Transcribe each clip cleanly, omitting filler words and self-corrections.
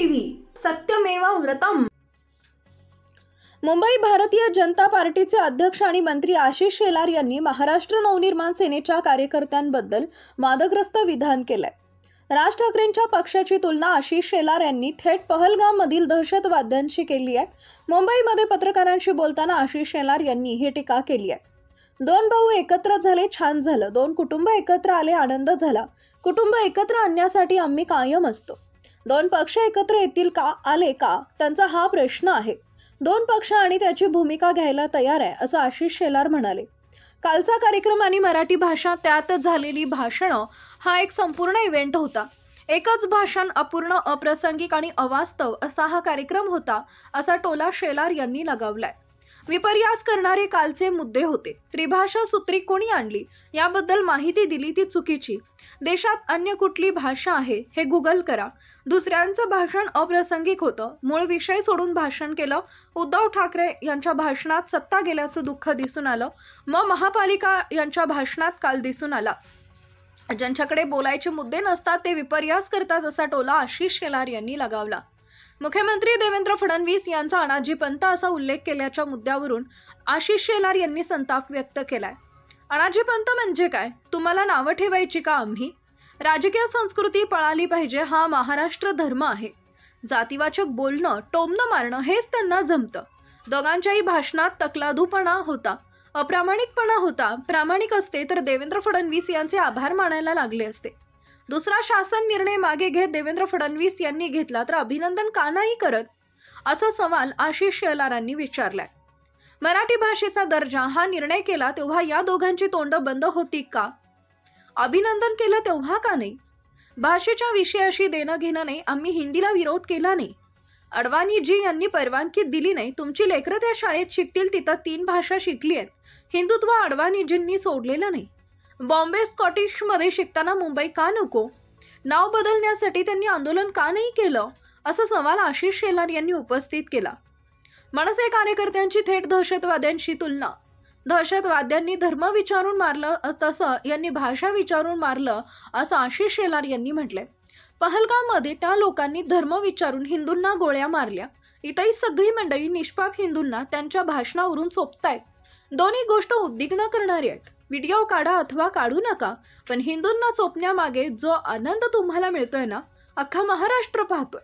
TV सत्यमेव व्रतम। मुंबई भारतीय जनता पार्टीचे अध्यक्ष आणि मंत्री आशिष शेलार यांनी महाराष्ट्र नवनिर्माण सेनेच्या कार्यकर्त्यांबद्दल वादग्रस्त विधान केलंय। राज ठाकरेंच्या पक्षाची तुलना आशिष शेलार यांनी थेट पहलगाममधील दहशतवाद्यांशी केली आहे। मुंबईमध्ये पत्रकारांशी बोलताना आशिष शेलार यांनी ही टीका केली आहे। दोन भाऊ एकत्र झाले, छान झालं। दोन कुटुंब एकत्र आले, आनंद झाला। कुटुंब एकत्र आणण्यासाठी आम्ही कायम असतो। दोन पक्ष एकत्र येतील का, आले का, त्यांचा हा प्रश्न आहे। दोन पक्ष आणि त्याची भूमिका घ्यायला तयार आहे, असं आशिष शेलार म्हणाले। कालचा कार्यक्रम आणि मराठी भाषा त्यात झालेली भाषणं हा एक संपूर्ण इव्हेंट होता। एकच भाषण अपूर्ण, अप्रासंगिक आणि अवास्तव असा हा कार्यक्रम होता, असा टोला शेलार यांनी लगावलाय। विपर्यास करणारे कालचे मुद्दे होते। त्रिभाषा सूत्री कोणी आणली, याबद्दल माहिती दिली ती चुकीची। देशात अन्य कुठली भाषा आहे हे गुगल करा। दुसऱ्यांचं भाषण अप्रासंगिक होतं, मूळ विषय सोडून भाषण केलं। उद्धव ठाकरे यांच्या भाषणात सत्ता गेल्याचं दुःख दिसून आलं। महापालिका यांच्या भाषणात काल दिसून आला। ज्यांच्याकडे बोलायचे मुद्दे नसतात ते विपर्यास करतात, असा टोला आशिष शेलार यांनी लगावला। मुख्यमंत्री देवेंद्र फडणवीस यांचा अनाजीपंत असा उल्लेख केल्याच्या मुद्द्यावरून आशिष शेलार यांनी संताप व्यक्त केलाय। अनाजीपंत म्हणजे काय? तुम्हाला नावं ठेवायची का आम्ही? राजकीय संस्कृती पळाली पाहिजे, हा महाराष्ट्र धर्म आहे। जातीवाचक बोलणं, टोमणं मारणं हेच त्यांना जमतं। दोघांच्याही भाषणात तकलादूपणा होता, अप्रामाणिकपणा होता। प्रामाणिक असते तर देवेंद्र फडणवीस यांचे आभार मानायला लागले असते। दुसरा शासन निर्णय मागे घेत देवेंद्र फडणवीस यांनी घेतला तर अभिनंदन का नाही करत, असा सवाल आशिष शेलारांनी विचारलाय। मराठी भाषेचा दर्जा हा निर्णय केला तेव्हा या दोघांची तोंड बंद होती का? अभिनंदन केलं तेव्हा का नाही? भाषेच्या विषयाशी देणं घेणं नाही, आम्ही हिंदीला विरोध केला नाही। अडवाणीजी यांनी परवानगी दिली नाही। तुमची लेकरं त्या शाळेत शिकतील तिथं 3 भाषा शिकली आहेत। हिंदुत्व अडवाणीजींनी सोडलेलं नाही। बॉम्बे स्कॉटिश मध्ये शिकताना मुंबई का नको? नाव बदलण्यासाठी त्यांनी आंदोलन का नाही केलं, असा सवाल आशिष शेलार यांनी उपस्थित केला। मनसे कार्यकर्त्यांची थेट दहशतवाद्यांशी तुलना। दहशतवाद्यांनी धर्म विचारून मारलं तसं यांनी भाषा विचारून मारलं, असं आशिष शेलार यांनी म्हटलंय। पहलगाममध्ये त्या लोकांनी धर्म विचारून हिंदूंना गोळ्या मारल्या। इथंही सगळी मंडळी निष्पाप हिंदूंना त्यांच्या भाषणावरून चोपतायत। दोन्ही गोष्ट उद्विग्न करणारी आहेत। व्हिडिओ काढा अथवा काढू नका, पण हिंदूंना चोपण्यामागे जो आनंद तुम्हाला मिळतोय ना, अख्खा महाराष्ट्र पाहतोय।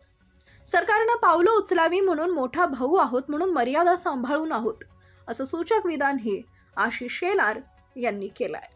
सरकारनं पावलं उचलावी म्हणून मोठा भाऊ आहोत म्हणून मर्यादा सांभाळून आहोत, असं सूचक विधान हे आशिष शेलार यांनी केलंय।